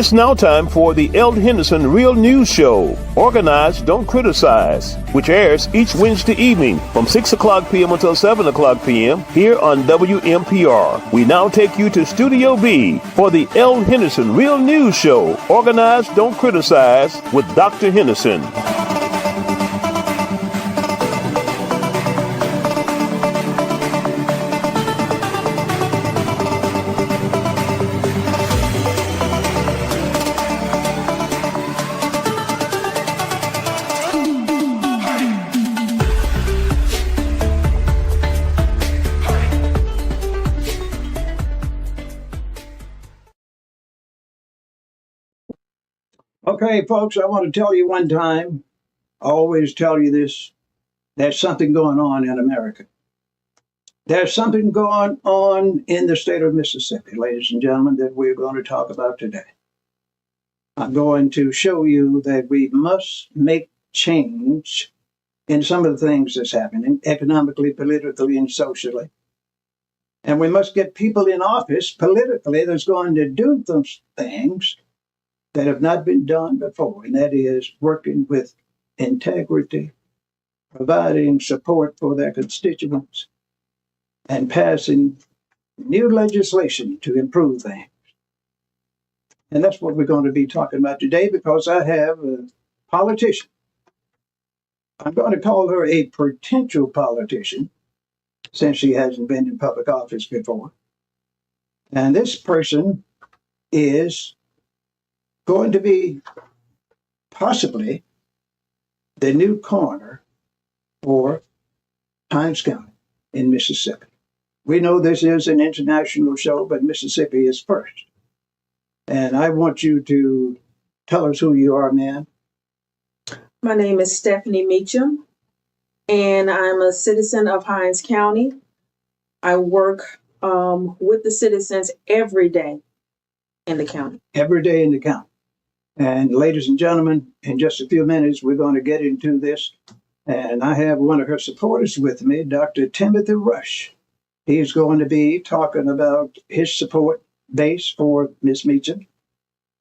It's now time for the Eld Henderson Real News Show, Organize, Don't Criticize, which airs each Wednesday evening from 6 o'clock p.m. until 7 o'clock p.m. here on WMPR. We now take you to Studio B for the Eld Henderson Real News Show, Organize, Don't Criticize, with Dr. Henderson. Okay, folks, I want to tell you one time, I always tell you this, there's something going on in America. There's something going on in the state of Mississippi, ladies and gentlemen, that we're going to talk about today. I'm going to show you that we must make change in some of the things that's happening, economically, politically, and socially. And we must get people in office politically that's going to do those things that have not been done before, and that is working with integrity, providing support for their constituents, and passing new legislation to improve things. And that's what we're going to be talking about today, because I have a politician. I'm going to call her a potential politician, since she hasn't been in public office before. And this person is going to be possibly the new coroner for Hinds County in Mississippi. We know this is an international show, but Mississippi is first. And I want you to tell us who you are, ma'am. My name is Stephanie Meacham, and I'm a citizen of Hinds County. I work with the citizens every day in the county. Every day in the county. And ladies and gentlemen, in just a few minutes, we're going to get into this. And I have one of her supporters with me, Dr. Timothy Rush. He's going to be talking about his support base for Ms. Meacham.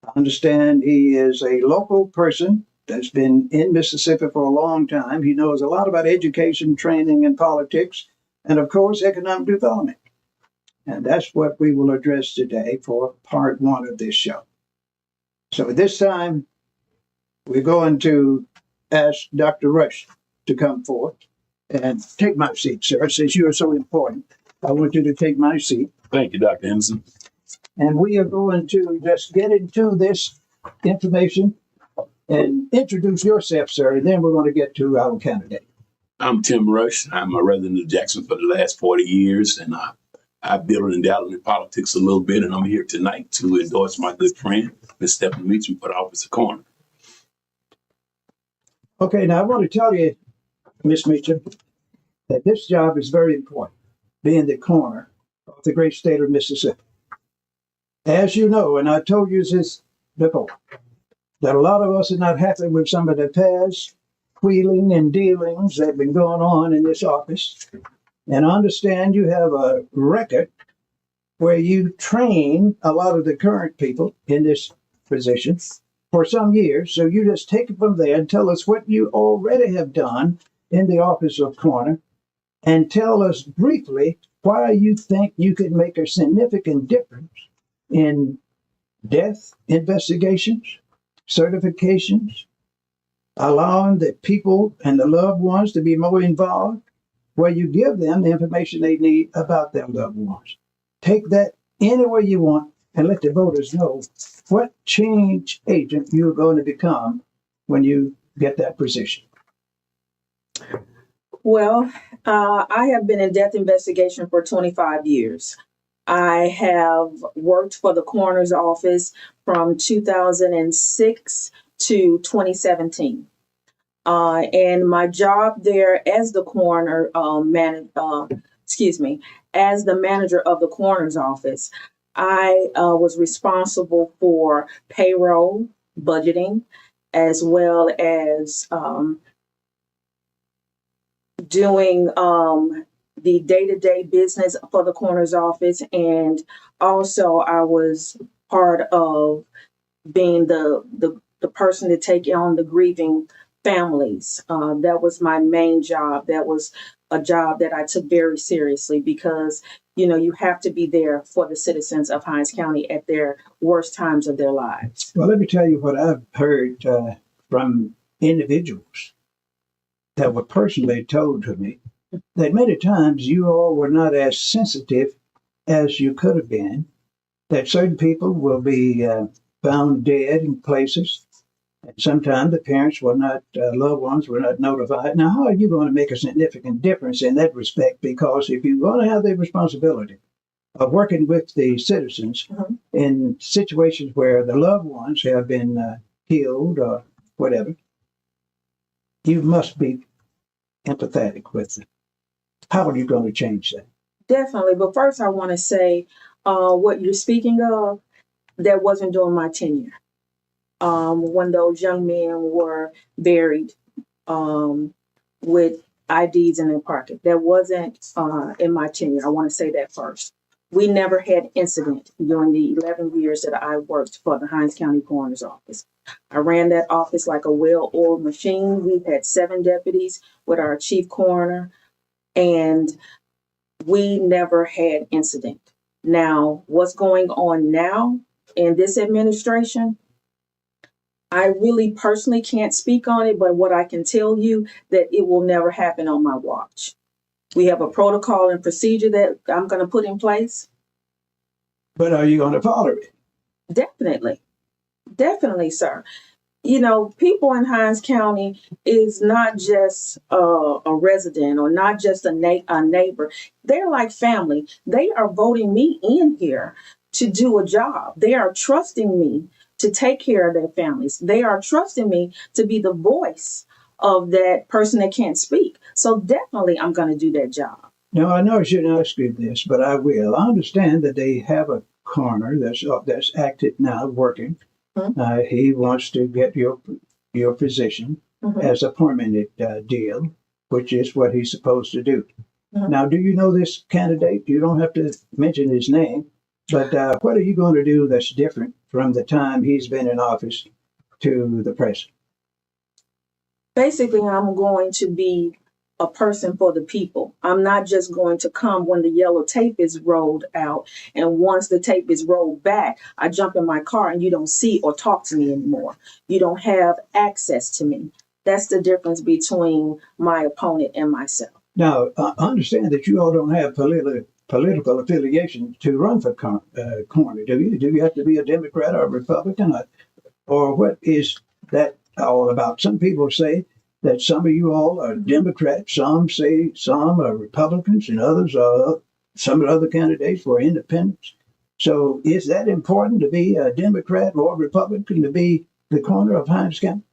I understand he is a local person that's been in Mississippi for a long time. He knows a lot about education, training, and politics, and of course, economic development. And that's what we will address today for part one of this show. So at this time, we're going to ask Dr. Rush to come forth and take my seat, sir. Since you are so important, I want you to take my seat. Thank you, Dr. Henderson. And we are going to just get into this information and introduce yourself, sir, and then we're going to get to our candidate. I'm Tim Rush. I'm a resident of Jackson for the last 40 years, and I've built and dabbled in politics a little bit, and I'm here tonight to endorse my good friend, Ms. Stephanie Meacham, for the office of coroner. Okay, now I want to tell you, Ms. Meacham, that this job is very important, being the coroner of the great state of Mississippi. As you know, and I told you this before, that a lot of us are not happy with some of the past wheeling and dealings that have been going on in this office. And I understand you have a record where you train a lot of the current people in this position for some years. So you just take it from there and tell us what you already have done in the office of coroner, and tell us briefly why you think you could make a significant difference in death investigations, certifications, allowing the people and the loved ones to be more involved, where you give them the information they need about their loved ones. Take that any way you want and let the voters know what change agent you're going to become when you get that position. Well, I have been in death investigation for 25 years. I have worked for the coroner's office from 2006 to 2017. And my job there as the coroner, as the manager of the coroner's office, I was responsible for payroll, budgeting, as well as doing the day-to-day business for the coroner's office. And also I was part of being the person to take on the grieving families. That was my main job. That was a job that I took very seriously because, you have to be there for the citizens of Hinds County at their worst times of their lives. Well, let me tell you what I've heard from individuals that were personally told to me that many times you all were not as sensitive as you could have been, that certain people will be found dead in places. And sometimes the parents were not, loved ones were not notified. Now, how are you going to make a significant difference in that respect? Because if you're going to have the responsibility of working with the citizens in situations where the loved ones have been killed or whatever, you must be empathetic with them. How are you going to change that? Definitely. But first, I want to say what you're speaking of, that wasn't during my tenure. When those young men were buried with IDs in their pocket, that wasn't in my tenure. I want to say that first. We never had incident during the 11 years that I worked for the Hinds County Coroner's Office. I ran that office like a well-oiled machine. We had 7 deputies with our chief coroner, and we never had incident. Now, what's going on now in this administration, I really personally can't speak on it, but what I can tell you that it will never happen on my watch. We have a protocol and procedure that I'm going to put in place. But are you going to follow it? Definitely. Definitely, sir. People in Hinds County is not just a resident or not just a neighbor. They're like family. They are voting me in here to do a job. They are trusting me to take care of their families. They are trusting me to be the voice of that person that can't speak. So definitely I'm going to do that job. Now, I know I shouldn't ask you this, but I will. I understand that they have a coroner that's active now, working. He wants to get your position as a permanent deal, which is what he's supposed to do. Now, do you know this candidate? You don't have to mention his name, but what are you going to do that's different from the time he's been in office to the present? Basically, I'm going to be a person for the people. I'm not just going to come when the yellow tape is rolled out. And once the tape is rolled back, I jump in my car and you don't see or talk to me anymore. You don't have access to me. That's the difference between my opponent and myself. Now, I understand that you all don't have political affiliation to run for coroner, do you? Do you have to be a Democrat or a Republican? Or what is that all about? Some people say that some of you all are Democrats, some say some are Republicans, and others are, some of the other candidates were independents. So is that important to be a Democrat or Republican to be the coroner of Hinds County?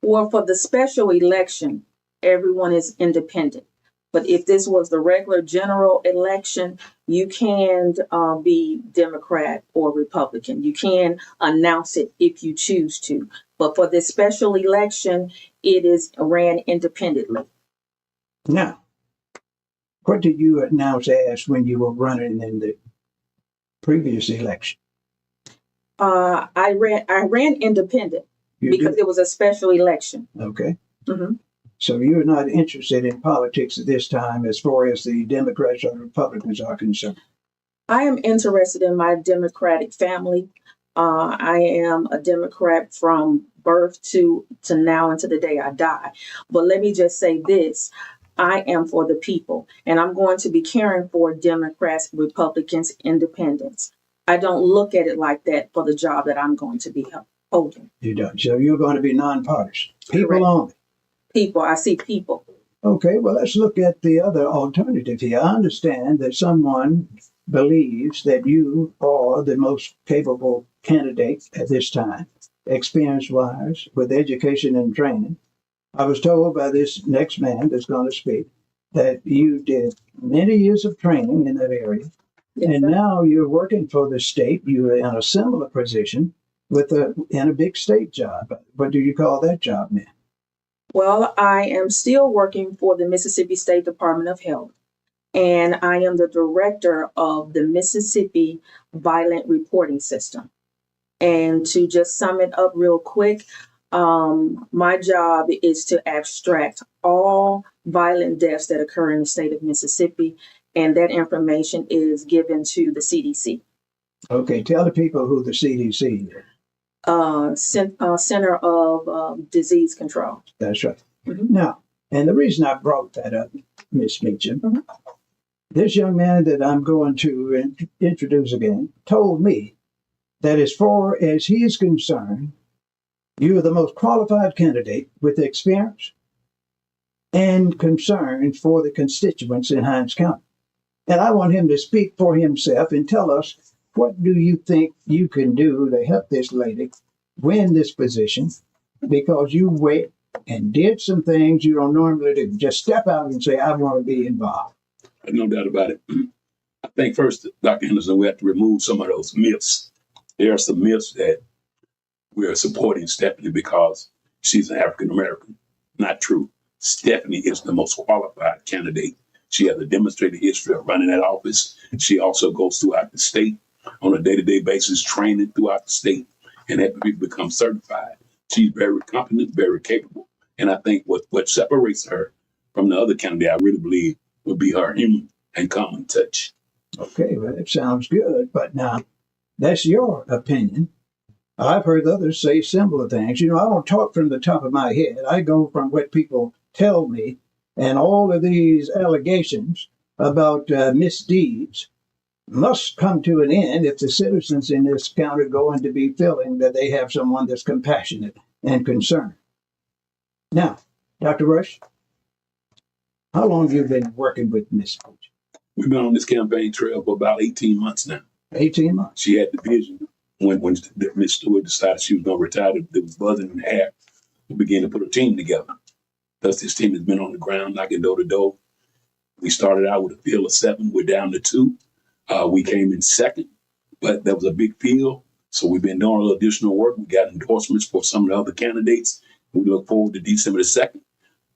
Well, for the special election, everyone is independent. But if this was the regular general election, you can be Democrat or Republican. You can announce it if you choose to. But for this special election, it is ran independently. Now, what did you announce as when you were running in the previous election? I ran independent because it was a special election. Okay. Mm-hmm. So you're not interested in politics at this time as far as the Democrats or Republicans are concerned? I am interested in my Democratic family. I am a Democrat from birth to now and to the day I die. But let me just say this. I am for the people, and I'm going to be caring for Democrats, Republicans, Independents. I don't look at it like that for the job that I'm going to be holding. You don't. So you're going to be nonpartisan. People Correct. only. People. I see people. Okay, well, let's look at the other alternative here. I understand that someone believes that you are the most capable candidate at this time, experience-wise, with education and training. I was told by this next man that's going to speak that you did many years of training in that area, and that you have a Yes, And sir. now you're working for the state. You're in a similar position in a big state job. What do you call that job now? Well, I am still working for the Mississippi State Department of Health, and I am the director of the Mississippi Violent Reporting System. And to just sum it up real quick, my job is to abstract all violent deaths that occur in the state of Mississippi, and that information is given to the CDC, Okay, tell the people who the CDC is. Center of Disease Control. That's right. Mhm. Now, and the reason I brought that up, Miss Meacham, Mhm. this young man that I'm going to introduce again told me that as far as he is concerned, you are the most qualified candidate with experience and concern for the constituents in Hinds County. And I want him to speak for himself and tell us, what do you think you can do to help this lady win this position? Because you went and did some things you don't normally do. Just step out and say, I want to be involved. No doubt about it. I think first, Dr. Henderson, we have to remove some of those myths. There are some myths that we're supporting Stephanie because she's an African American. Not true. Stephanie is the most qualified candidate. She has a demonstrated history of running that office. She also goes throughout the state on a day-to-day basis, training throughout the state and helping people become certified. She's very competent, very capable. And I think what separates her from the other candidate, I really believe, would be her human and common touch. Okay, well, that sounds good. But now, that's your opinion. I've heard others say similar things. You know, I don't talk from the top of my head. I go from what people tell me, and all of these allegations about misdeeds must come to an end if the citizens in this county are going to be feeling that they have someone that's compassionate and concerned. Now, Dr. Rush, how long have you been working with Miss Coach? We've been on this campaign trail for about 18 months now. 18 months. She had the vision when Miss Stewart decided she was going to retire. There was buzzing in the air. We began to put a team together. Thus, this team has been on the ground, knocking door to door. We started out with a field of 7. We're down to 2. We came in second, but that was a big field. So we've been doing a little additional work. We got endorsements for some of the other candidates. We look forward to December the 2nd.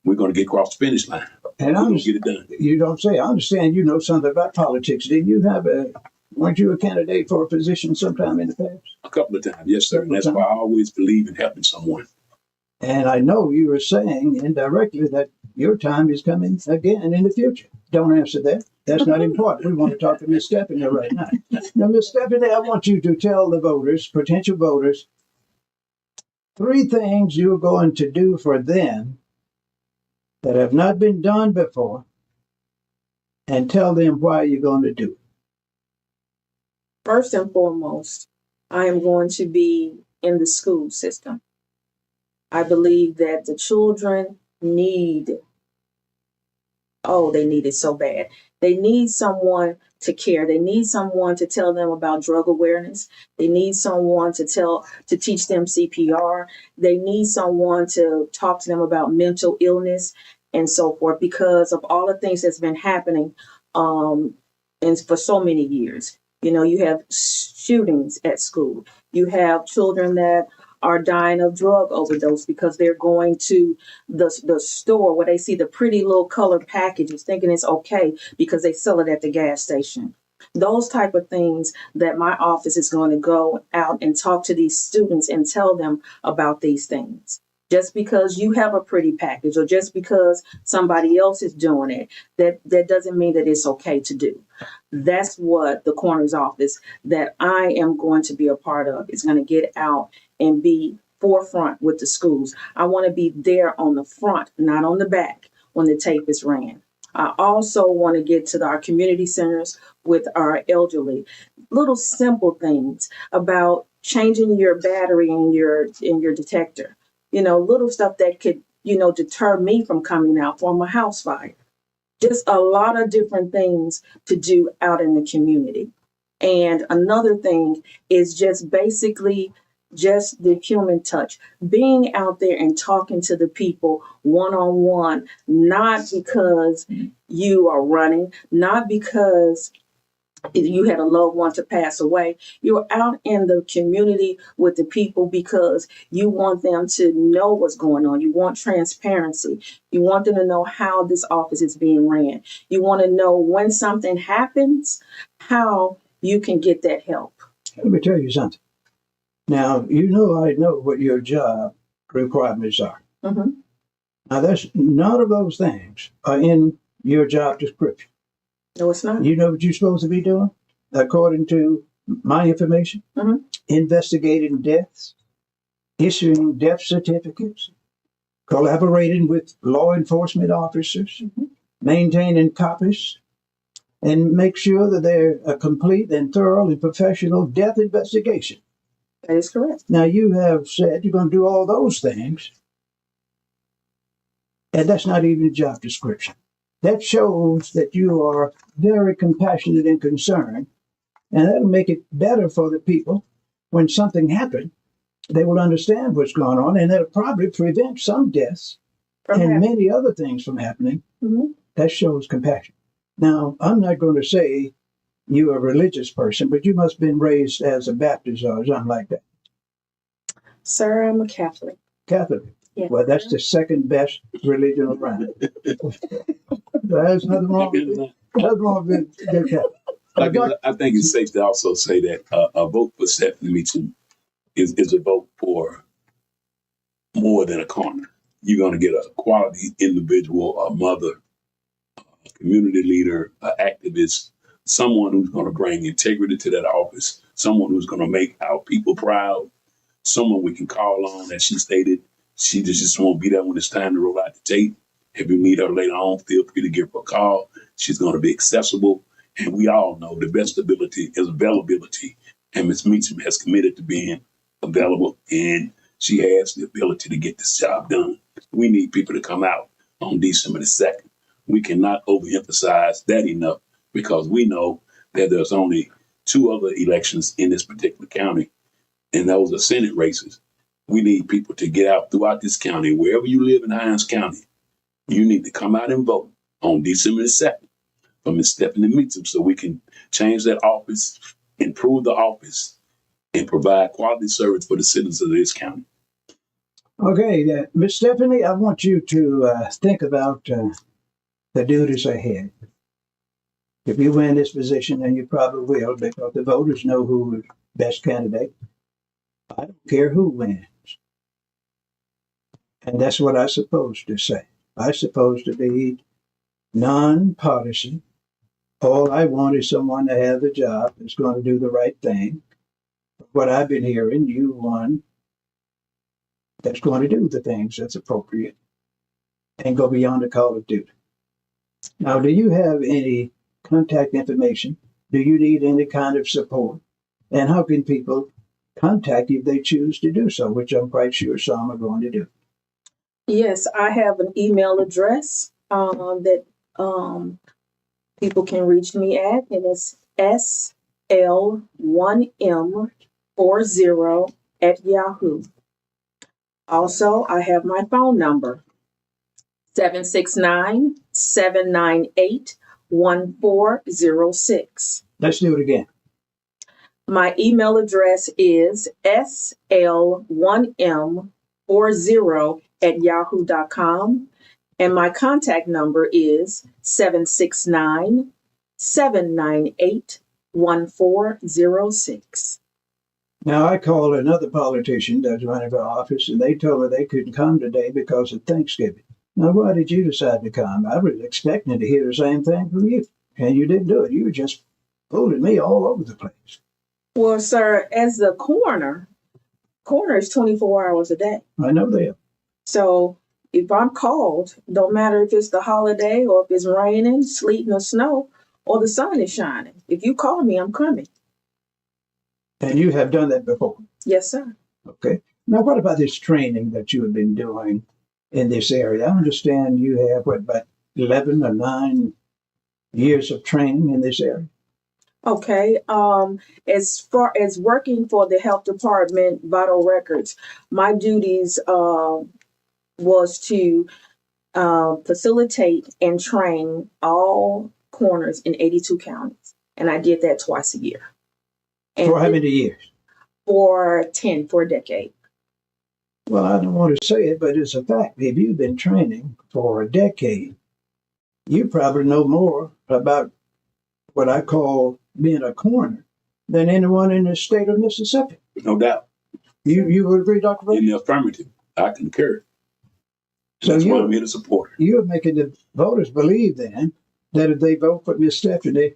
We're going to get across the finish line. And we're going to get it done. You don't say. I understand you know something about politics. Didn't you weren't you a candidate for a position sometime in the past? A couple of times, yes, sir. And that's why I always believe in helping someone. And I know you were saying indirectly that your time is coming again in the future. Don't answer that. That's not important. We want to talk to Miss Stephanie right now. Now, Miss Stephanie, I want you to tell the voters, potential voters, 3 things you're going to do for them that have not been done before, and tell them why you're going to do it. First and foremost, I am going to be in the school system. I believe that the children need it so bad. They need someone to care. They need someone to tell them about drug awareness. They need someone to teach them CPR. They need someone to talk to them about mental illness and so forth, because of all the things that's been happening and for so many years. You know, you have shootings at school. You have children that are dying of drug overdose because they're going to the store where they see the pretty little colored packages thinking it's okay because they sell it at the gas station. Those type of things that my office is going to go out and talk to these students and tell them about these things. Just because you have a pretty package or just because somebody else is doing it, that doesn't mean that it's okay to do. That's what the coroner's office that I am going to be a part of is going to get out and be forefront with the schools. I want to be there on the front, not on the back when the tape is ran. I also want to get to our community centers with our elderly. Little simple things about changing your battery in your detector. You know, little stuff that could, deter me from coming out from a house fire. Just a lot of different things to do out in the community. And another thing is just basically just the human touch, being out there and talking to the people one-on-one, not because you are running, not because you had a loved one to pass away. You're out in the community with the people because you want them to know what's going on. You want transparency. You want them to know how this office is being ran. You want to know when something happens, how you can get that help. Let me tell you something. Now, I know what your job requirements are. Mm-hmm. Now, that's none of those things are in your job description. No, it's not. You know what you're supposed to be doing, according to my information? Mm-hmm. Investigating deaths, issuing death certificates, collaborating with law enforcement officers, Mm-hmm. maintaining copies, and make sure that they're a complete and thorough and professional death investigation. That is correct. Now, you have said you're going to do all those things, and that's not even a job description. That shows that you are very compassionate and concerned, and that'll make it better for the people when something happens. They will understand what's going on, and that'll probably prevent some deaths From and happening. many other things from happening. Mm-hmm. That shows compassion. Now, I'm not going to say you're a religious person, but you must have been raised as a Baptist or something like that. Sir, I'm a Catholic. Catholic. Yes. Well, that's the second best religion around. There's nothing wrong with it. Nothing wrong with good Catholic. I think it's safe to also say that a vote for Stephanie Meacham is a vote for more than a coroner. You're going to get a quality individual, a mother, a community leader, an activist, someone who's going to bring integrity to that office, someone who's going to make our people proud, someone we can call on. As she stated, she just won't be there when it's time to roll out the tape. If you meet her later on, feel free to give her a call. She's going to be accessible. And we all know the best ability is availability. And Ms. Meacham has committed to being available, and she has the ability to get this job done. We need people to come out on December the 2nd. We cannot overemphasize that enough because we know that there's only 2 other elections in this particular county, and those are Senate races. We need people to get out throughout this county. Wherever you live in Hines County, you need to come out and vote on December the 2nd for Ms. Stephanie Meacham so we can change that office, improve the office, and provide quality service for the citizens of this county. Okay, Miss Stephanie, I want you to think about the duties ahead. If you win this position, and you probably will, because the voters know who is best candidate, I don't care who wins. And that's what I'm supposed to say. I'm supposed to be nonpartisan. All I want is someone to have a job that's going to do the right thing. What I've been hearing, you one that's going to do the things that's appropriate and go beyond the call of duty. Now, do you have any contact information? Do you need any kind of support? And how can people contact you if they choose to do so, which I'm quite sure some are going to do? Yes, I have an email address that people can reach me at, and it's sl1m40@yahoo. Also, I have my phone number, 769-798-1406. Let's do it again. My email address is sl1m40@yahoo.com. And my contact number is 769-798-1406. Now, I called another politician that's running for office, and they told me they couldn't come today because of Thanksgiving. Now, why did you decide to come? I was expecting to hear the same thing from you, and you didn't do it. You were just fooling me all over the place. Well, sir, as the coroner is 24 hours a day. I know that. So if I'm called, don't matter if it's the holiday or if it's raining, sleeting, or snow, or the sun is shining. If you call me, I'm coming. And you have done that before. Yes, sir. Okay. Now, what about this training that you have been doing in this area? I understand you have, about 11 or 9 years of training in this area? Okay. As far as working for the health department, vital records, my duties was to facilitate and train all coroners in 82 counties. and I did that twice a year. And For how many years? For a decade. Well, I don't want to say it, but it's a fact. If you've been training for a decade, you probably know more about what I call being a coroner than anyone in the state of Mississippi. No doubt. You would agree, Dr. Ray? In the affirmative, I concur. So That's why I'm here to support her. You're making the voters believe then that if they vote for Miss Stephanie,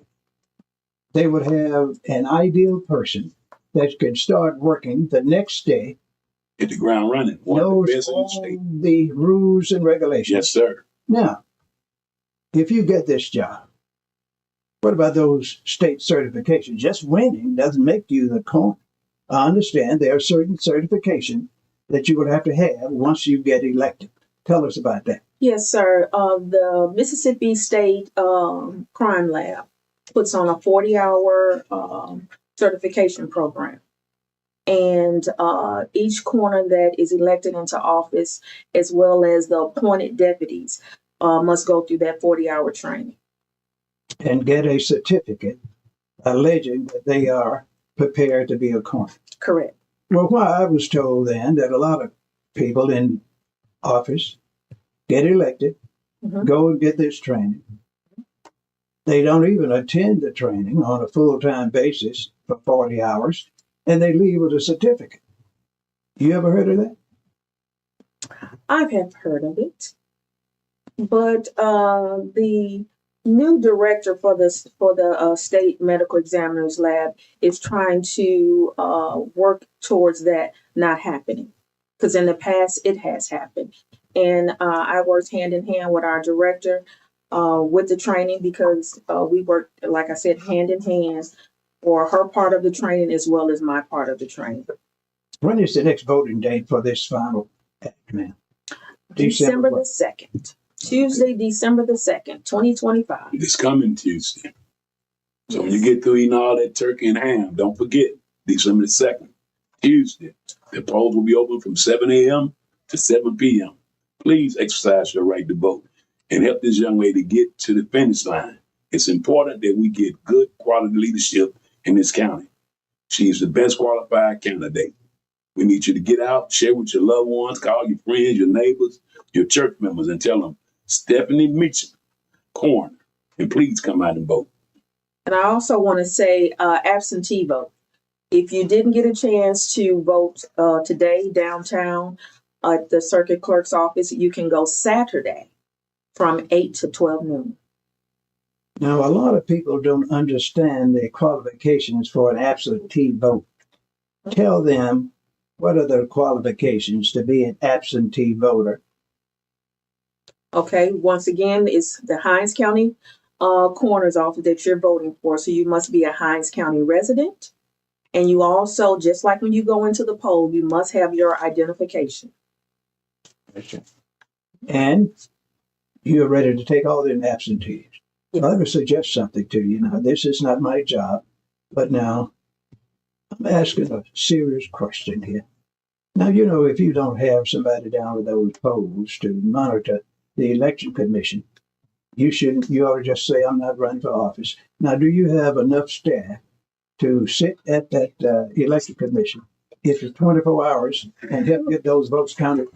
they would have an ideal person that can start working the next day, Hit the ground running. One of knows the best in the all state. the rules and regulations. Yes, sir. Now, if you get this job, what about those state certifications? Just winning doesn't make you the coroner. I understand there are certain certifications that you would have to have once you get elected. Tell us about that. Yes, sir. The Mississippi State Crime Lab puts on a 40-hour certification program. And each coroner that is elected into office, as well as the appointed deputies, must go through that 40-hour training. And get a certificate alleging that they are prepared to be a coroner. Correct. Well, why I was told then that a lot of people in office get elected, go and get this training. They don't even attend the training on a full-time basis for 40 hours, and they leave with a certificate. You ever heard of that? I have heard of it, but the new director for the state medical examiner's lab is trying to work towards that not happening, because in the past it has happened. And I worked hand in hand with our director with the training, because we worked, like I said, hand in hand for her part of the training as well as my part of the training. When is the next voting date for this final act, ma'am? December the 2nd. Tuesday, December the 2nd, 2025. This coming Tuesday. So when you get through eating all that turkey and ham, don't forget, December the 2nd, Tuesday. The polls will be open from 7 a.m. to 7 p.m. Please exercise your right to vote and help this young lady get to the finish line. It's important that we get good quality leadership in this county. She's the best qualified candidate. We need you to get out, share with your loved ones, call your friends, your neighbors, your church members, and tell them, Stephanie Mitchell, coroner, and please come out and vote. And I also want to say absentee vote. If you didn't get a chance to vote today downtown at the circuit clerk's office, you can go Saturday from 8 to 12 noon. Now, a lot of people don't understand the qualifications for an absentee vote. Tell them, what are the qualifications to be an absentee voter? Okay, once again, it's the Hinds County coroner's office that you're voting for. So you must be a Hinds County resident. And you also, just like when you go into the poll, you must have your identification. And you're ready to take all them absentees. Yes. Let me suggest something to you. Now, this is not my job, but now I'm asking a serious question here. Now, you know, if you don't have somebody down with those polls to monitor the election commission, you ought to just say, I'm not running for office. Now, do you have enough staff to sit at that election commission if it's 24 hours and help get those votes counted?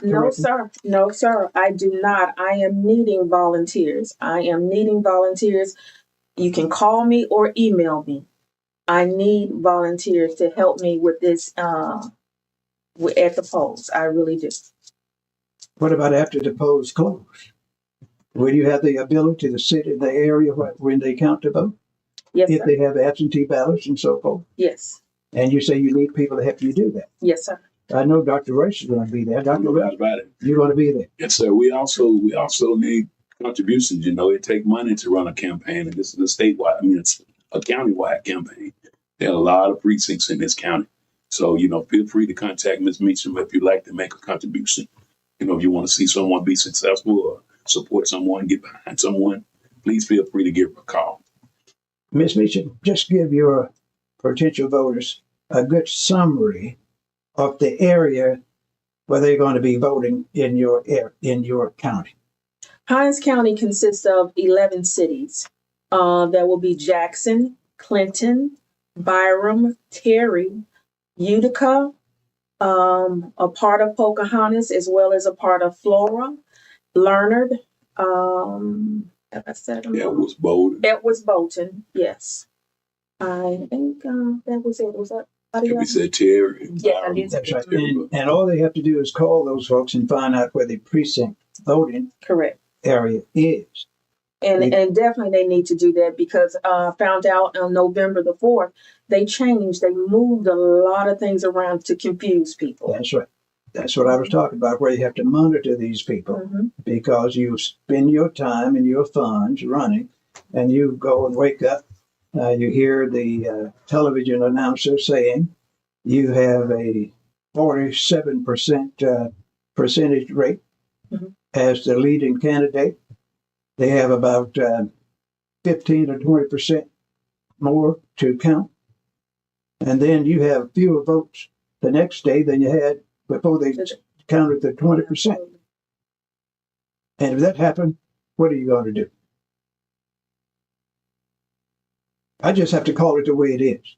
No, sir. No, sir. I do not. I am needing volunteers. You can call me or email me. I need volunteers to help me with this at the polls. I really do. What about after the polls close? Will you have the ability to sit in the area when they count the vote? Yes, if sir. they have absentee ballots and so forth? Yes. And you say you need people to help you do that? Yes, sir. I know Dr. Rice is going to be there. Dr. No doubt Rice, about it. you're going to be there. Yes, sir. We also need contributions. You know, it takes money to run a campaign, and this is a statewide. I mean, it's a countywide campaign. There are a lot of precincts in this county, so you know, feel free to contact Ms. Meacham if you'd like to make a contribution. You know, if you want to see someone be successful or support someone, get behind someone, please feel free to give her a call. Ms. Meacham, just give your potential voters a good summary of the area where they're going to be voting in your county. Hinds County consists of 11 cities. That will be Jackson, Clinton, Byram, Terry, Utica, a part of Pocahontas, as well as a part of Flora, Leonard. Have I said them all? Edwards Bolton. Yes, I think that was it. Was that? We said Terry. Yeah, I did. That's right. And all they have to do is call those folks and find out where the precinct voting Correct. area is. And definitely they need to do that because found out on November the 4th, they moved a lot of things around to confuse people. That's right. That's what I was talking about, where you have to monitor these people because you spend your time and your funds running, and you go and wake up, you hear the television announcer saying you have a 47% percentage rate as the leading candidate. They have about 15 or 20% more to count. And then you have fewer votes the next day than you had before they counted the 20%. And if that happened, what are you going to do? I just have to call it the way it is.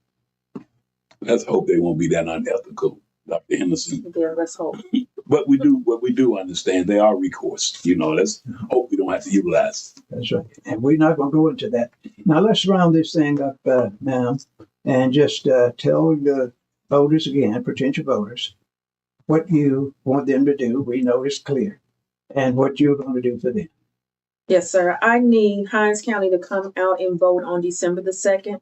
Let's hope they won't be that unethical, Dr. Henderson. Yeah, let's hope. But what we do understand, they are recourse. Let's hope we don't have to utilize. That's right. And we're not going to go into that. Now, let's round this thing up now and just tell the voters again, potential voters, what you want them to do. We know it's clear. And what you're going to do for them. Yes, sir. I need Hinds County to come out and vote on December the 2nd.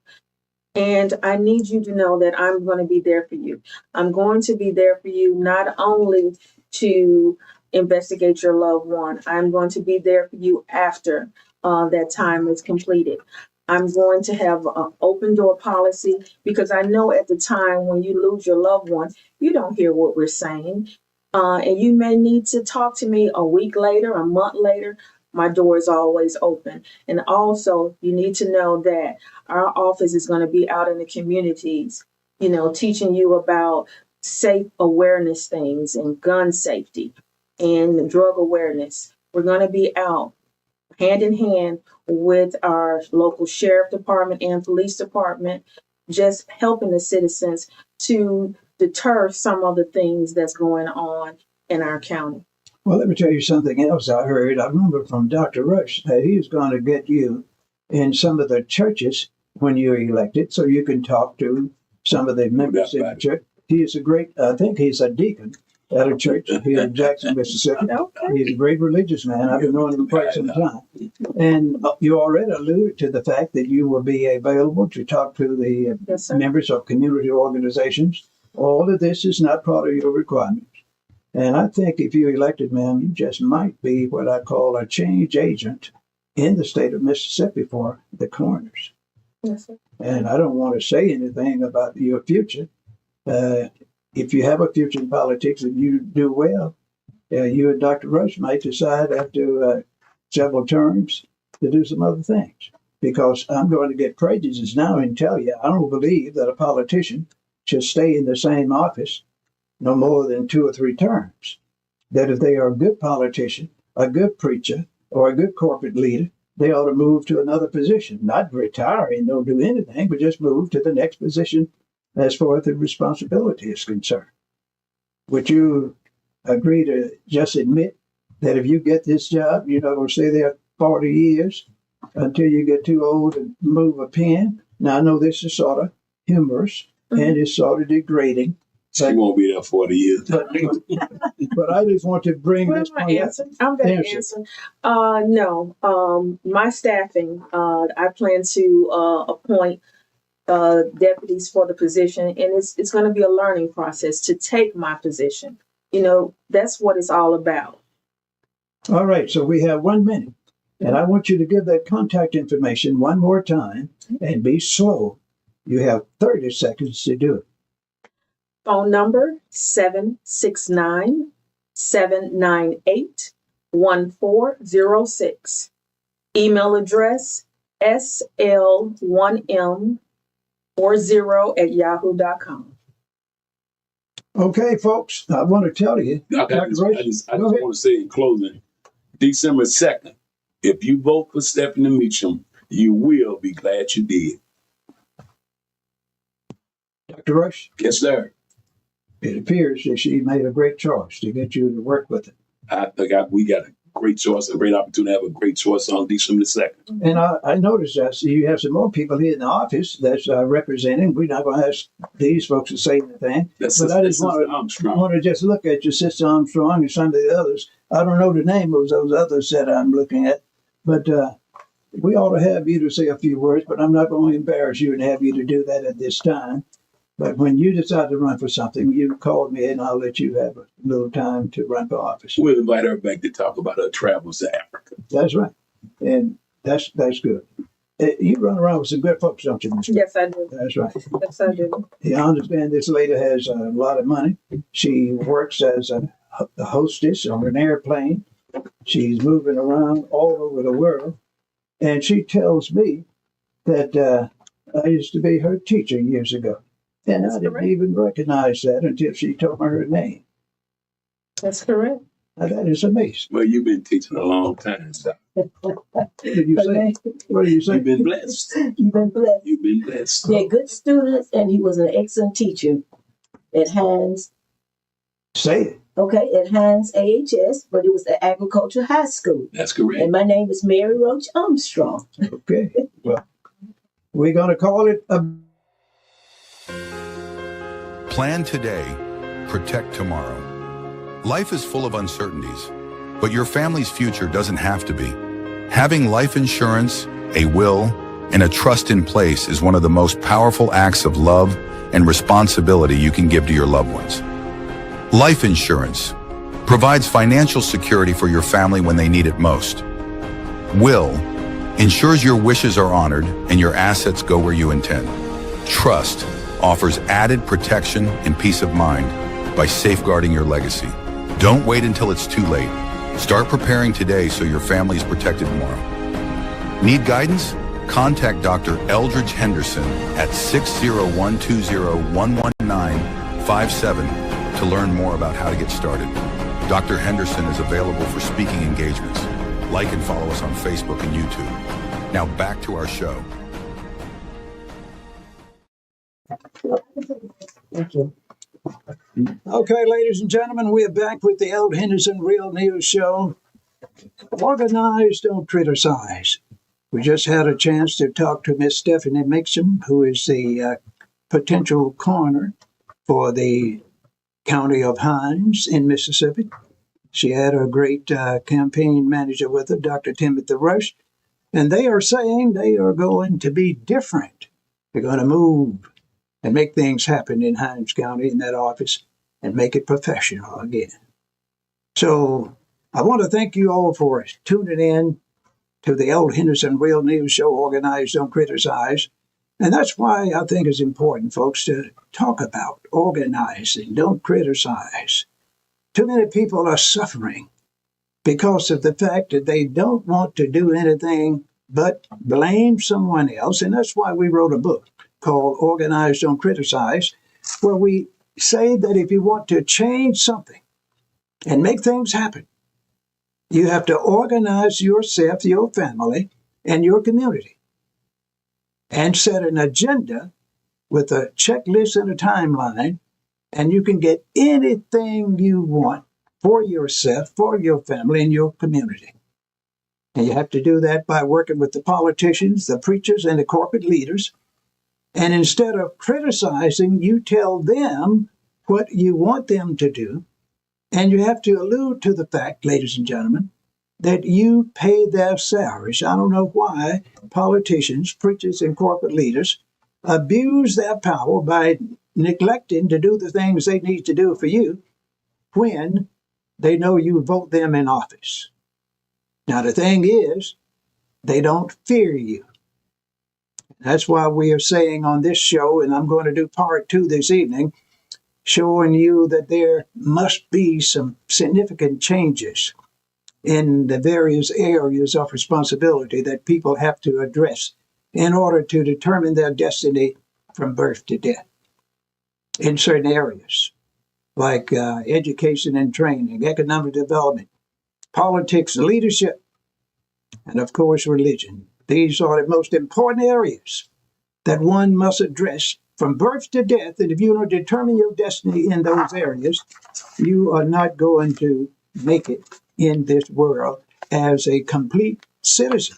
And I need you to know that I'm going to be there for you. I'm going to be there for you not only to investigate your loved one, I'm going to be there for you after that time is completed. I'm going to have an open door policy because I know at the time when you lose your loved one, you don't hear what we're saying. And you may need to talk to me a week later, a month later. My door is always open. And also, you need to know that our office is going to be out in the communities, teaching you about safe awareness things and gun safety and drug awareness. We're going to be out hand in hand with our local sheriff department and police department, just helping the citizens to deter some of the things that's going on in our county. Well, let me tell you something else I heard. I remember from Dr. Rush that he's going to get you in some of the churches when you're elected so you can talk to some of the members in the church. He is I think he's a deacon at a church here in Jackson, Mississippi. Okay. He's a great religious man. I've been knowing him for quite some time. And you already alluded to the fact that you will be available to talk to the members of community organizations. All of this is not part of your requirements. And I think if you're elected, ma'am, you just might be what I call a change agent in the state of Mississippi for the coroners. Yes, sir. And I don't want to say anything about your future. If you have a future in politics and you do well, you and Dr. Rush might decide after several terms to do some other things. Because I'm going to get prejudices now and tell you, I don't believe that a politician should stay in the same office no more than 2 or 3 terms. That if they are a good politician, a good preacher, or a good corporate leader, they ought to move to another position, not retire and don't do anything, but just move to the next position as far as the responsibility is concerned. Would you agree to just admit that if you get this job, you're not going to stay there 40 years until you get too old to move a pen? Now, I know this is sort of humorous and it's sort of degrading. She won't be there 40 years. But I just want to bring this point up. I'm going to answer. No. My staffing, I plan to appoint deputies for the position, and it's going to be a learning process to take my position. That's what it's all about. All right. So we have 1 minute, and I want you to give that contact information one more time and be slow. You have 30 seconds to do it. Phone number 769-798-1406. Email address sl1m40@yahoo.com. Okay, folks, I want to tell you. I just want to say in closing, December 2nd, if you vote for Stephanie Meacham, You will be glad you did. Dr. Rush, Yes, sir. it appears that she made a great choice to get you to work with it. I think we got a great choice, a great opportunity to have a great choice on December 2nd. And I noticed that you have some more people here in the office that's representing. We're not going to ask these folks to say anything. But I just want to just look at your Sister Armstrong and some of the others. I don't know the name of those others that I'm looking at, but we ought to have you to say a few words, but I'm not going to embarrass you and have you to do that at this time. But when you decide to run for something, you call me and I'll let you have a little time to run for office. We'll invite her back to talk about her travels to Africa. That's right. And that's good. You run around with some good folks, don't you, Mr.? Yes, I do. That's right. Yes, I do. I understand this lady has a lot of money. She works as a hostess on an airplane. She's moving around all over the world. And she tells me that I used to be her teacher years ago. And I didn't even recognize that until she told me her name. That's correct. Now, that is amazing. Well, you've been teaching a long time, so. What did you say? What did you say? You've been blessed. You've been blessed. You've been blessed. They're good students, and he was an excellent teacher at Hines. Say it. Okay, at Hines AHS, but it was the Agriculture High School. That's correct. And my name is Mary Roach Armstrong. Okay. Well, we're going to call it a... Plan today, protect tomorrow. Life is full of uncertainties, but your family's future doesn't have to be. Having life insurance, a will, and a trust in place is one of the most powerful acts of love and responsibility you can give to your loved ones. Life insurance provides financial security for your family when they need it most. Will ensures your wishes are honored and your assets go where you intend. Trust offers added protection and peace of mind by safeguarding your legacy. Don't wait until it's too late. Start preparing today so your family is protected tomorrow. Need guidance? Contact Dr. Eldridge Henderson at 60120-11957 to learn more about how to get started. Dr. Henderson is available for speaking engagements. Like and follow us on Facebook and YouTube. Now back to our show. Thank you. Okay, ladies and gentlemen, we are back with the Eld Henderson Real News Show. Organize, don't criticize. We just had a chance to talk to Miss Stephanie Mixon, who is the potential coroner for the county of Hines in Mississippi. She had a great campaign manager with her, Dr. Timothy Rush, and they are saying they are going to be different. They're going to move and make things happen in Hines County in that office and make it professional again. So I want to thank you all for tuning in to the Eld Henderson Real News Show, Organize, Don't Criticize. And that's why I think it's important, folks, to talk about organizing, don't criticize. Too many people are suffering because of the fact that they don't want to do anything but blame someone else. And that's why we wrote a book called Organize, Don't Criticize, where we say that if you want to change something and make things happen, you have to organize yourself, your family, and your community, and set an agenda with a checklist and a timeline, and you can get anything you want for yourself, for your family, and your community. And you have to do that by working with the politicians, the preachers, and the corporate leaders. And instead of criticizing, you tell them what you want them to do. And you have to allude to the fact, ladies and gentlemen, that you pay their salaries. I don't know why politicians, preachers, and corporate leaders abuse their power by neglecting to do the things they need to do for you when they know you vote them in office. Now, the thing is, they don't fear you. That's why we are saying on this show, and I'm going to do part 2 this evening, showing you that there must be some significant changes in the various areas of responsibility that people have to address in order to determine their destiny from birth to death in certain areas, like education and training, economic development, politics, leadership, and of course, religion. These are the most important areas that one must address from birth to death. And if you don't determine your destiny in those areas, you are not going to make it in this world as a complete citizen.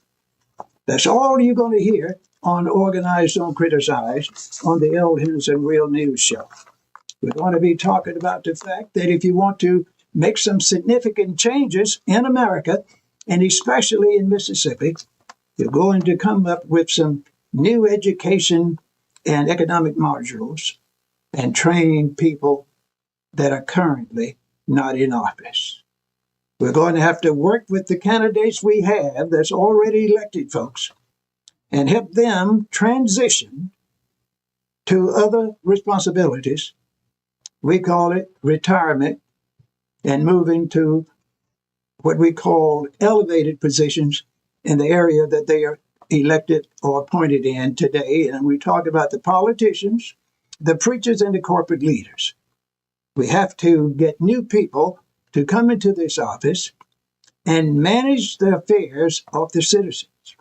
That's all you're going to hear on Organize, Don't Criticize on the L. Henderson Real News Show. We're going to be talking about the fact that if you want to make some significant changes in America, and especially in Mississippi, you're going to come up with some new education and economic modules and train people that are currently not in office. We're going to have to work with the candidates we have that's already elected, folks, and help them transition to other responsibilities. We call it retirement and moving to what we call elevated positions in the area that they are elected or appointed in today. And we talk about the politicians, the preachers, and the corporate leaders. We have to get new people to come into this office and manage the affairs of the citizens.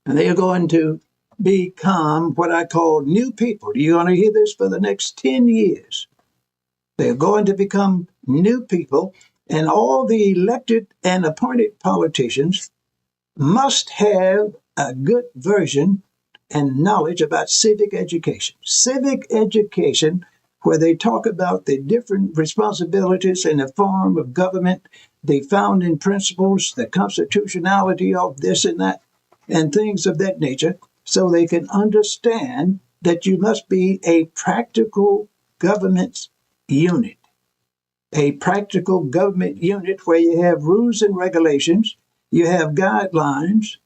And they are going to become what I call new people. You're going to hear this for the next 10 years. They're going to become new people, and all the elected and appointed politicians must have a good version and knowledge about civic education. Civic education, where they talk about the different responsibilities in the form of government, the founding principles, the constitutionality of this and that, and things of that nature, so they can understand that you must be a practical government unit. A practical government unit where you have rules and regulations, you have guidelines,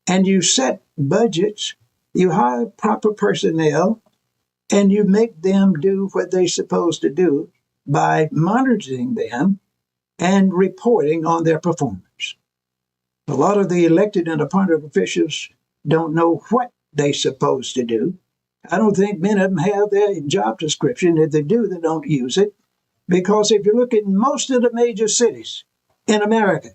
and you set budgets, you hire proper personnel, and you make them do what they're supposed to do by monitoring them and reporting on their performance. A lot of the elected and appointed officials don't know what they're supposed to do. I don't think many of them have their job description. If they do, they don't use it. Because if you look at most of the major cities in America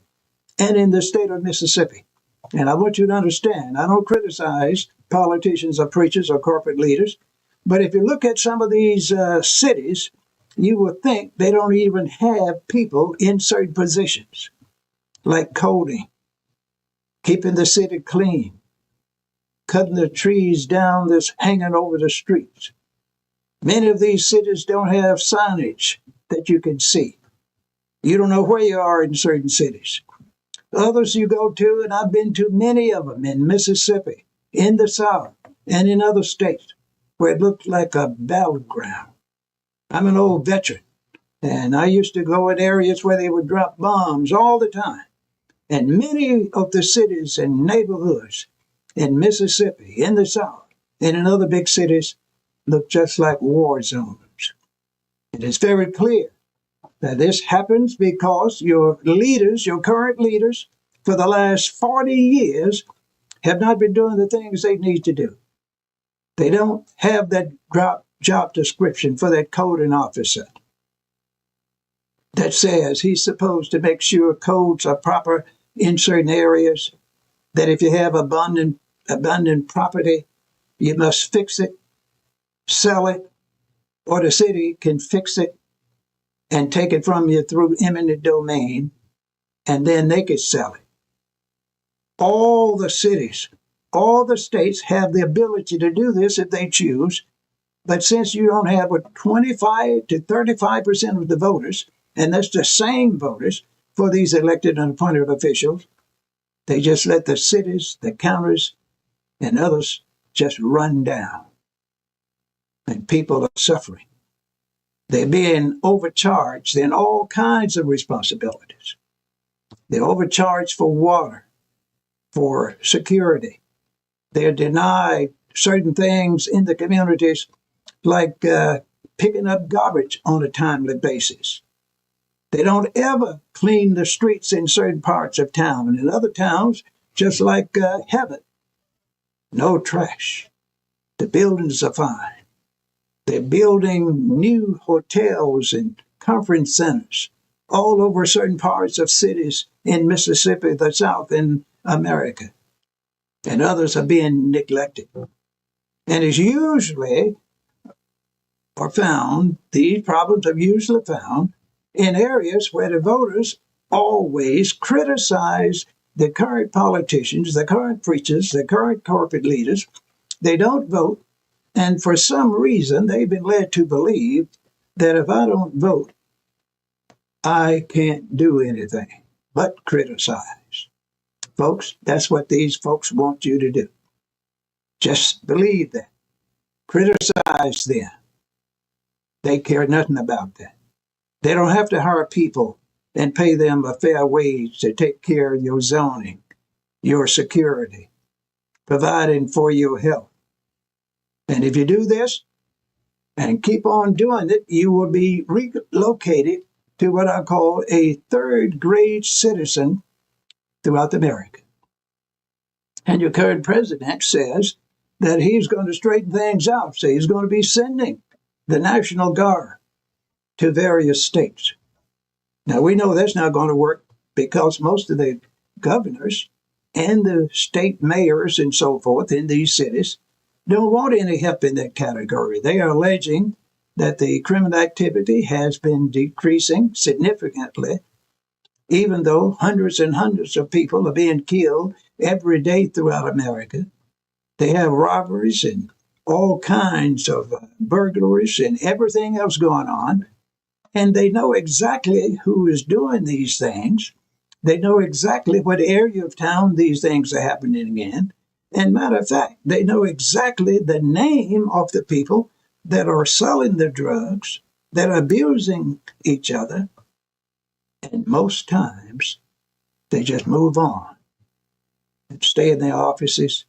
and in the state of Mississippi, and I want you to understand, I don't criticize politicians or preachers or corporate leaders, but if you look at some of these cities, you will think they don't even have people in certain positions, like coding, keeping the city clean, cutting the trees down that's hanging over the streets. Many of these cities don't have signage that you can see. You don't know where you are in certain cities. Others you go to, and I've been to many of them in Mississippi, in the South, and in other states, where it looked like a battleground. I'm an old veteran, and I used to go in areas where they would drop bombs all the time. And many of the cities and neighborhoods in Mississippi, in the South, and in other big cities look just like war zones. It is very clear that this happens because your leaders, your current leaders, for the last 40 years have not been doing the things they need to do. They don't have that job description for that coding officer that says he's supposed to make sure codes are proper in certain areas, that if you have abundant property, you must fix it, sell it, or the city can fix it and take it from you through eminent domain, and then they can sell it. All the cities, all the states have the ability to do this if they choose, but since you don't have 25 to 35% of the voters, and that's the same voters for these elected and appointed officials, they just let the cities, the counties, and others just run down. And people are suffering. They're being overcharged in all kinds of responsibilities. They're overcharged for water, for security. They're denied certain things in the communities, like picking up garbage on a timely basis. They don't ever clean the streets in certain parts of town. And in other towns, just like heaven, no trash. The buildings are fine. They're building new hotels and conference centers all over certain parts of cities in Mississippi, the South, in America. and others are being neglected. And it's usually these problems are usually found in areas where the voters always criticize the current politicians, the current preachers, the current corporate leaders. They don't vote, and for some reason, they've been led to believe that if I don't vote, I can't do anything but criticize. Folks, that's what these folks want you to do. Just believe that. Criticize them. They care nothing about that. They don't have to hire people and pay them a fair wage to take care of your zoning, your security, providing for your health. And if you do this and keep on doing it, you will be relocated to what I call a third grade citizen throughout America. And your current president says that he's going to straighten things out. So he's going to be sending the National Guard to various states. Now, we know that's not going to work because most of the governors and the state mayors and so forth in these cities don't want any help in that category. They are alleging that the criminal activity has been decreasing significantly, even though hundreds and hundreds of people are being killed every day throughout America. They have robberies and all kinds of burglaries and everything else going on. And they know exactly who is doing these things. They know exactly what area of town these things are happening in. And matter of fact, they know exactly the name of the people that are selling the drugs, that are abusing each other. And most times, they just move on and stay in their offices,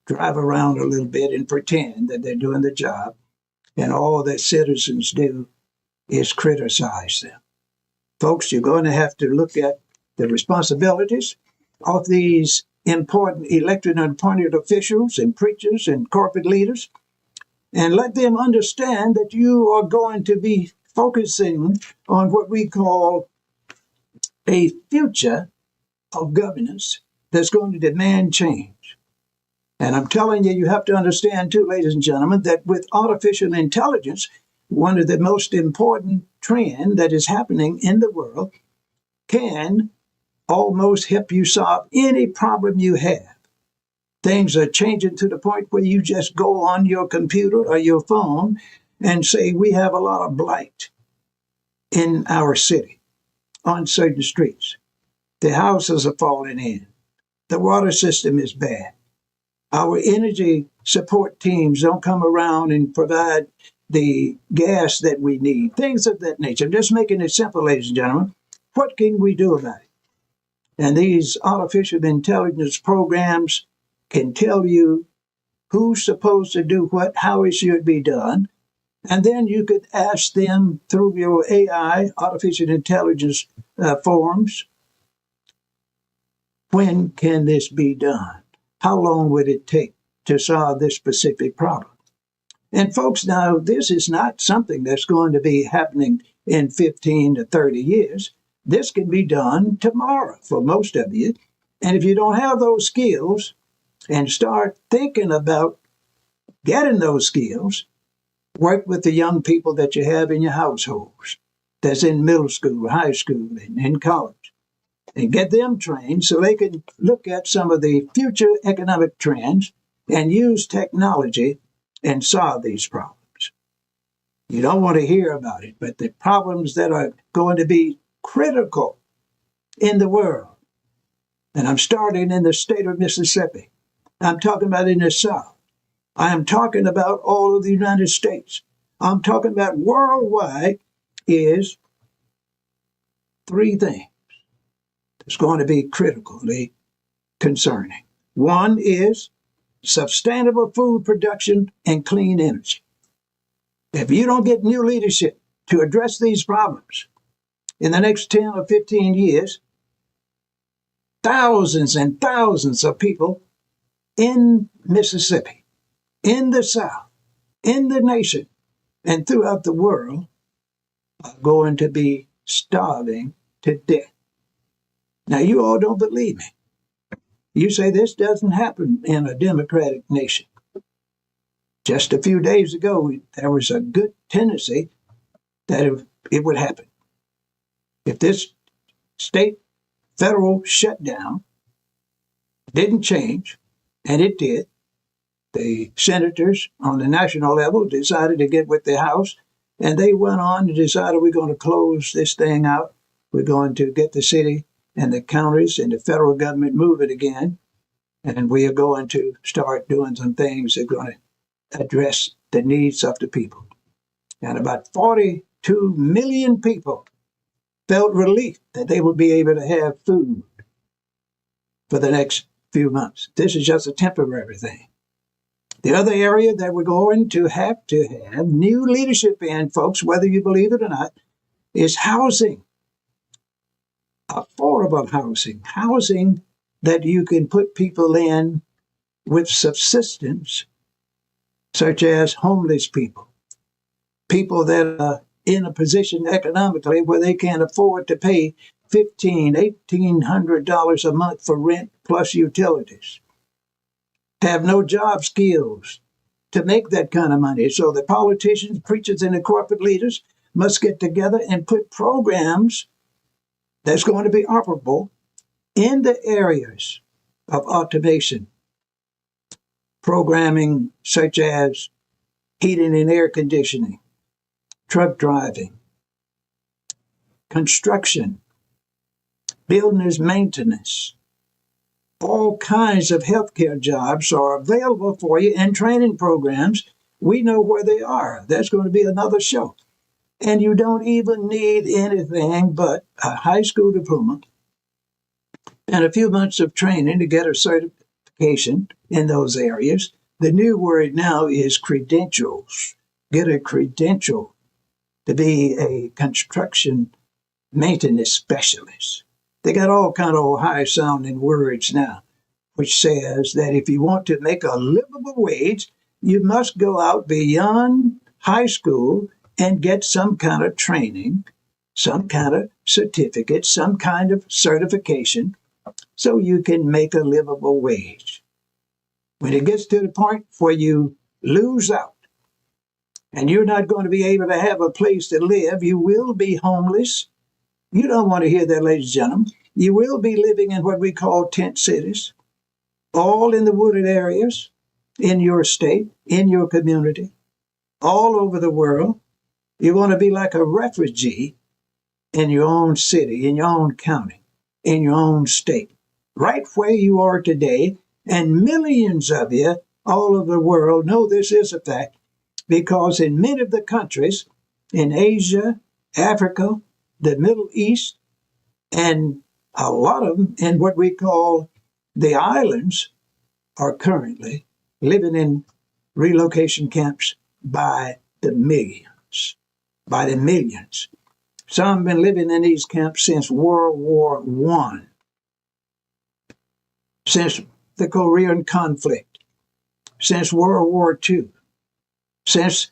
drive around a little bit and pretend that they're doing the job. And all that citizens do is criticize them. Folks, you're going to have to look at the responsibilities of these important elected and appointed officials and preachers and corporate leaders, and let them understand that you are going to be focusing on what we call a future of governance that's going to demand change. And I'm telling you, you have to understand too, ladies and gentlemen, that with artificial intelligence, one of the most important trends that is happening in the world can almost help you solve any problem you have. Things are changing to the point where you just go on your computer or your phone and say, we have a lot of blight in our city on certain streets. The houses are falling in. The water system is bad. Our energy support teams don't come around and provide the gas that we need, things of that nature. I'm just making it simple, ladies and gentlemen. What can we do about it? And these artificial intelligence programs can tell you who's supposed to do what, how it should be done. And then you could ask them through your AI, artificial intelligence forums, when can this be done? How long would it take to solve this specific problem? And folks, now, this is not something that's going to be happening in 15 to 30 years. This can be done tomorrow for most of you. And if you don't have those skills and start thinking about getting those skills, work with the young people that you have in your households, that's in middle school, high school, and in college, and get them trained so they can look at some of the future economic trends and use technology and solve these problems. You don't want to hear about it, but the problems that are going to be critical in the world, and I'm starting in the state of Mississippi. I'm talking about in the South. I am talking about all of the United States. I'm talking about worldwide is three things that's going to be critically concerning. One is sustainable food production and clean energy. If you don't get new leadership to address these problems in the next 10 or 15 years, thousands and thousands of people in Mississippi, in the South, in the nation, and throughout the world are going to be starving to death. Now, you all don't believe me. You say this doesn't happen in a democratic nation. Just a few days ago, there was a good tendency that it would happen. If this state federal shutdown didn't change, and it did, the senators on the national level decided to get with the House, and they went on and decided we're going to close this thing out. We're going to get the city and the counties and the federal government moving again, and we are going to start doing some things that are going to address the needs of the people. And about 42 million people felt relief that they would be able to have food for the next few months. This is just a temporary thing. The other area that we're going to have new leadership in, folks, whether you believe it or not, is housing. Affordable housing. Housing that you can put people in with subsistence, such as homeless people, people that are in a position economically where they can't afford to pay $1,500, $1,800 a month for rent plus utilities, have no job skills to make that kind of money. So the politicians, preachers, and the corporate leaders must get together and put programs that's going to be operable in the areas of automation, programming such as heating and air conditioning, truck driving, construction, buildings maintenance. All kinds of healthcare jobs are available for you and training programs. We know where they are. That's going to be another show. And you don't even need anything but a high school diploma and a few months of training to get a certification in those areas. The new word now is credentials. Get a credential to be a construction maintenance specialist. They got all kind of high-sounding words now, which says that if you want to make a livable wage, you must go out beyond high school and get some kind of training, some kind of certificate, some kind of certification, so you can make a livable wage. When it gets to the point where you lose out and you're not going to be able to have a place to live, you will be homeless. You don't want to hear that, ladies and gentlemen. You will be living in what we call tent cities, all in the wooded areas, in your state, in your community, all over the world. You want to be like a refugee in your own city, in your own county, in your own state, right where you are today. And millions of you all over the world know this is a fact, because in many of the countries in Asia, Africa, the Middle East, and a lot of them in what we call the islands are currently living in relocation camps by the millions. By the millions. Some have been living in these camps since World War I, since the Korean conflict, since World War II, since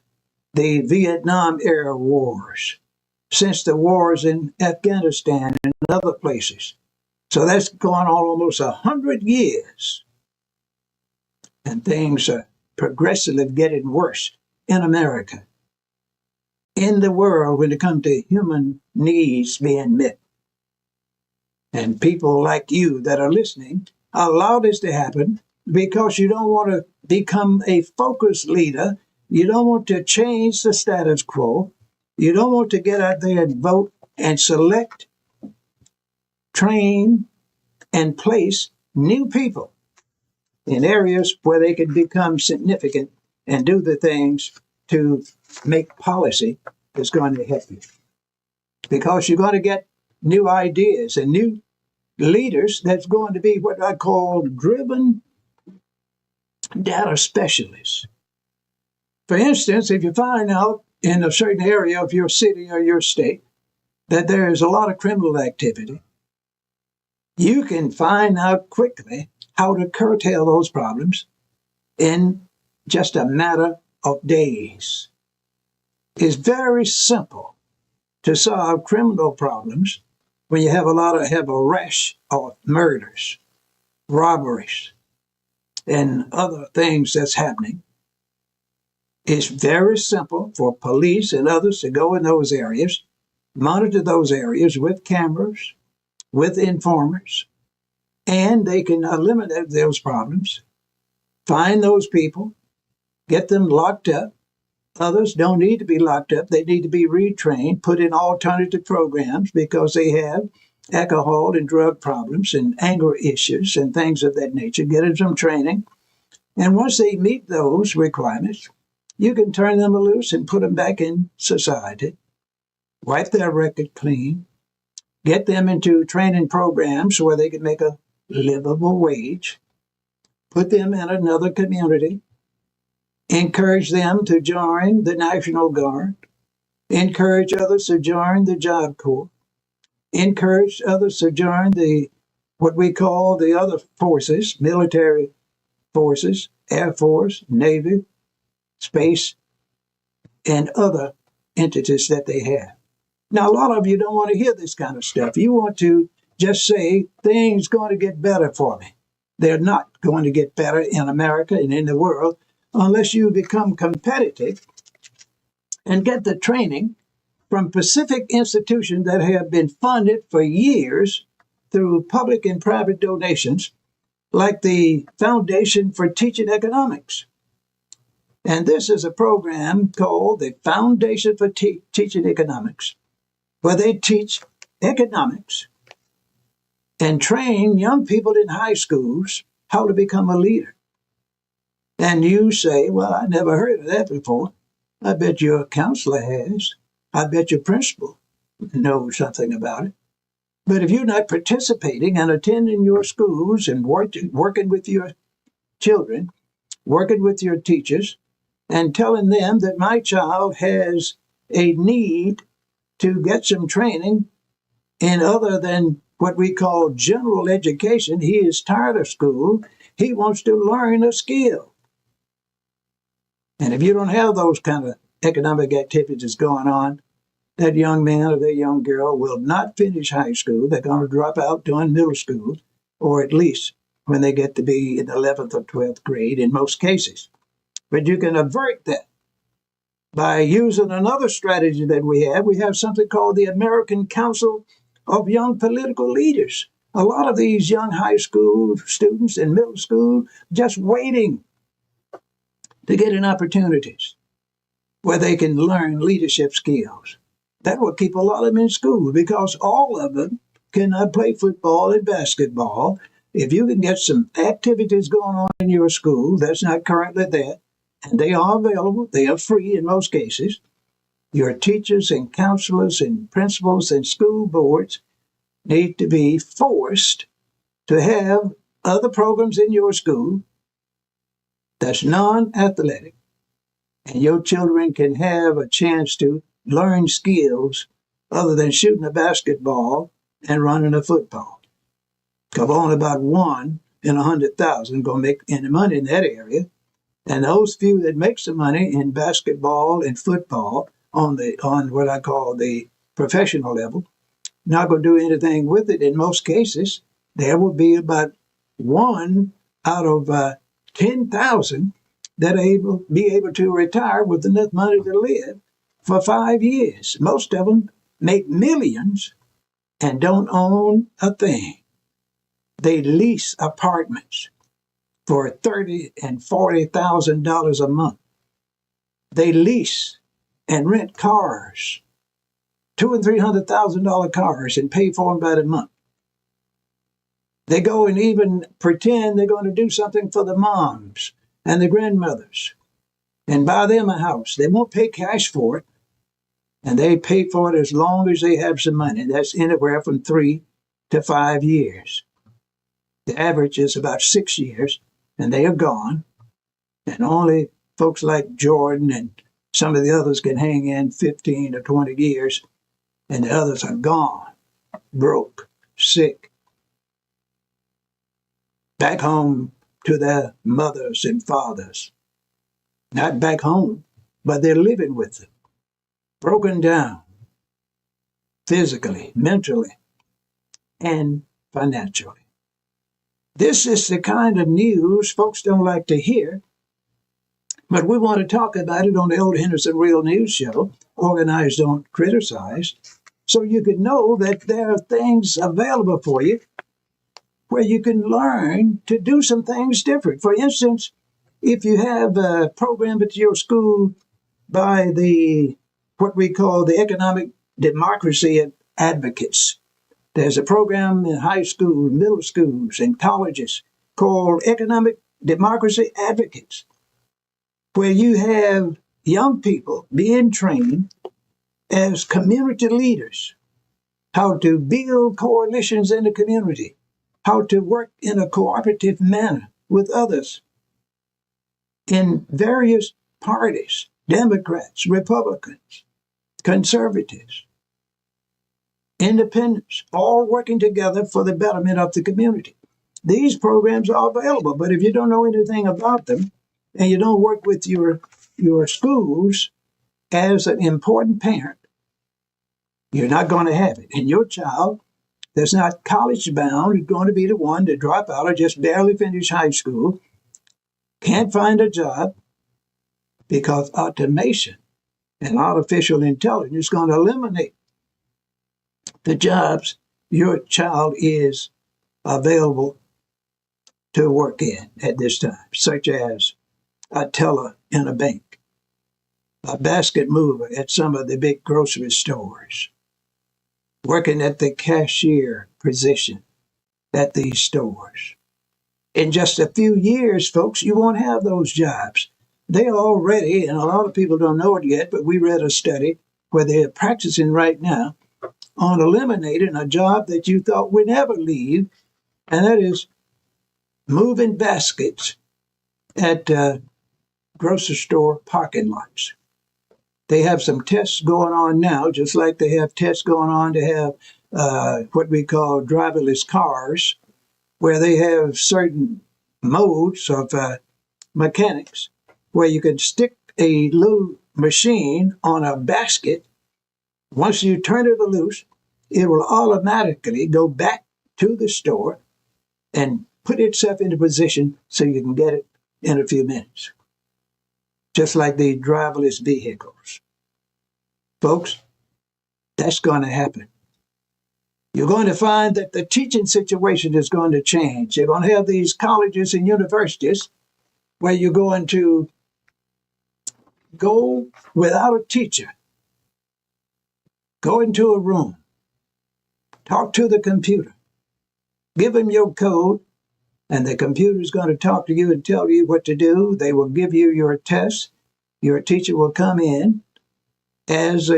the Vietnam era wars, since the wars in Afghanistan and other places. So that's gone on almost 100 years. And things are progressively getting worse in America, in the world, when it comes to human needs being met. And people like you that are listening allow this to happen because you don't want to become a focus leader. You don't want to change the status quo. You don't want to get out there and vote and select, train, and place new people in areas where they can become significant and do the things to make policy that's going to help you. Because you're going to get new ideas and new leaders that's going to be what I call driven data specialists. For instance, if you find out in a certain area of your city or your state that there is a lot of criminal activity, you can find out quickly how to curtail those problems in just a matter of days. It's very simple to solve criminal problems when you have a rash of murders. robberies, and other things that's happening, it's very simple for police and others to go in those areas, monitor those areas with cameras, with informers, and they can eliminate those problems, find those people, get them locked up. Others don't need to be locked up. They need to be retrained, put in alternative programs because they have alcohol and drug problems and anger issues and things of that nature. Get them some training. And once they meet those requirements, you can turn them loose and put them back in society, wipe their record clean, get them into training programs where they can make a livable wage, put them in another community, encourage them to join the National Guard, encourage others to join the Job Corps, encourage others to join what we call the other forces, military forces, Air Force, Navy, Space, and other entities that they have. Now, a lot of you don't want to hear this kind of stuff. You want to just say, things going to get better for me. They're not going to get better in America and in the world unless you become competitive and get the training from specific institutions that have been funded for years through public and private donations, like the Foundation for Teaching Economics. And this is a program called the Foundation for Teaching Economics, where they teach economics and train young people in high schools how to become a leader. And you say, well, I never heard of that before. I bet your counselor has. I bet your principal knows something about it. But if you're not participating and attending your schools and working with your children, working with your teachers, and telling them that my child has a need to get some training in other than what we call general education, he is tired of school, he wants to learn a skill. And if you don't have those kind of economic activities going on, that young man or that young girl will not finish high school. They're going to drop out during middle school, or at least when they get to be in the 11th or 12th grade in most cases. But you can avert that by using another strategy that we have. We have something called the American Council of Young Political Leaders. A lot of these young high school students in middle school just waiting to get in opportunities where they can learn leadership skills. That will keep a lot of them in school because all of them cannot play football and basketball. If you can get some activities going on in your school that's not currently there, and they are available, they are free in most cases, your teachers and counselors and principals and school boards need to be forced to have other programs in your school that's non-athletic, and your children can have a chance to learn skills other than shooting a basketball and running a football. Because only about 1 in 100,000 going to make any money in that area. And those few that make some money in basketball and football on what I call the professional level, not going to do anything with it in most cases. There will be about 1 out of 10,000 that be able to retire with enough money to live for 5 years. Most of them make millions and don't own a thing. They lease apartments for $30,000 and $40,000 a month. They lease and rent cars, $200,000 and $300,000 cars, and pay for them by the month. They go and even pretend they're going to do something for the moms and the grandmothers and buy them a house. They won't pay cash for it, and they pay for it as long as they have some money. That's anywhere from 3 to 5 years. The average is about 6 years, and they are gone. And only folks like Jordan and some of the others can hang in 15 or 20 years, and the others are gone, broke, sick, back home to their mothers and fathers. Not back home, but they're living with them, broken down physically, mentally, and financially. This is the kind of news folks don't like to hear, but we want to talk about it on the Old Henderson Real News Show, Organize, Don't Criticize, so you can know that there are things available for you where you can learn to do some things different. For instance, if you have a program at your school by what we call the Economic Democracy Advocates, there's a program in high school, middle schools, and colleges called Economic Democracy Advocates, where you have young people being trained as community leaders, how to build coalitions in the community, how to work in a cooperative manner with others in various parties, Democrats, Republicans, conservatives, independents, all working together for the betterment of the community. These programs are available, but if you don't know anything about them and you don't work with your schools as an important parent, you're not going to have it. And your child that's not college bound is going to be the one to drop out or just barely finish high school, can't find a job because automation and artificial intelligence is going to eliminate the jobs your child is available to work in at this time, such as a teller in a bank, a basket mover at some of the big grocery stores, working at the cashier position at these stores. In just a few years, folks, you won't have those jobs. They already, and a lot of people don't know it yet, but we read a study where they're practicing right now on eliminating a job that you thought would never leave, and that is moving baskets at grocery store parking lots. They have some tests going on now, just like they have tests going on to have what we call driverless cars, where they have certain modes of mechanics where you can stick a little machine on a basket. Once you turn it loose, it will automatically go back to the store and put itself into position so you can get it in a few minutes. Just like the driverless vehicles. Folks, that's going to happen. You're going to find that the teaching situation is going to change. You're going to have these colleges and universities where you're going to go without a teacher. Go into a room. Talk to the computer. Give them your code, and the computer is going to talk to you and tell you what to do. They will give you your test. Your teacher will come in as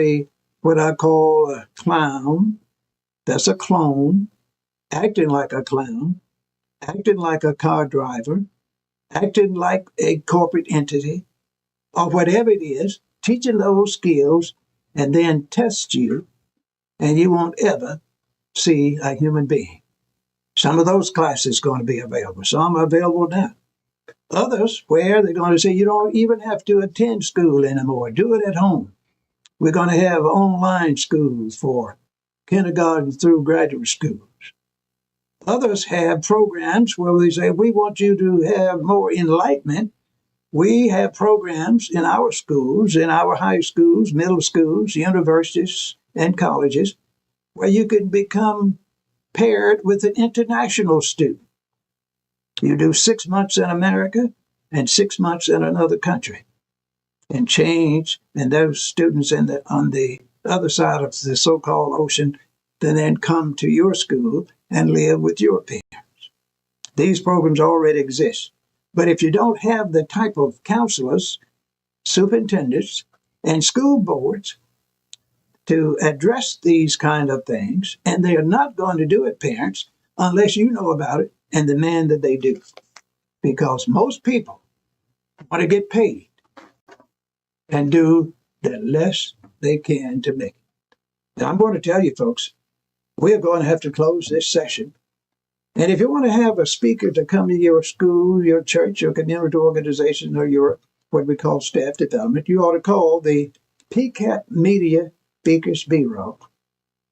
what I call a clown. That's a clone, acting like a clown, acting like a car driver, acting like a corporate entity, or whatever it is, teaching those skills, and then test you, and you won't ever see a human being. Some of those classes are going to be available. Some are available now. Others, where they're going to say you don't even have to attend school anymore. Do it at home. We're going to have online schools for kindergarten through graduate schools. Others have programs where they say, we want you to have more enlightenment. We have programs in our schools, in our high schools, middle schools, universities, and colleges, where you can become paired with an international student. You do 6 months in America and 6 months in another country and change, and those students on the other side of the so-called ocean then come to your school and live with your parents. These programs already exist. But if you don't have the type of counselors, superintendents, and school boards to address these kind of things, and they are not going to do it, parents, unless you know about it and demand that they do. Because most people want to get paid and do the less they can to make it. Now, I'm going to tell you, folks, we're going to have to close this session. And if you want to have a speaker to come to your school, your church, your community organization, or your what we call staff development, you ought to call the PCAP Media Speakers Bureau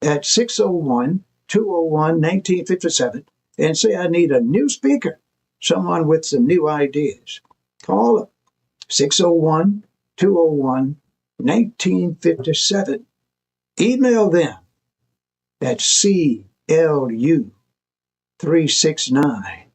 at 601-201-1957 and say, I need a new speaker, someone with some new ideas. Call them 601 201 1957. Email them at CLU369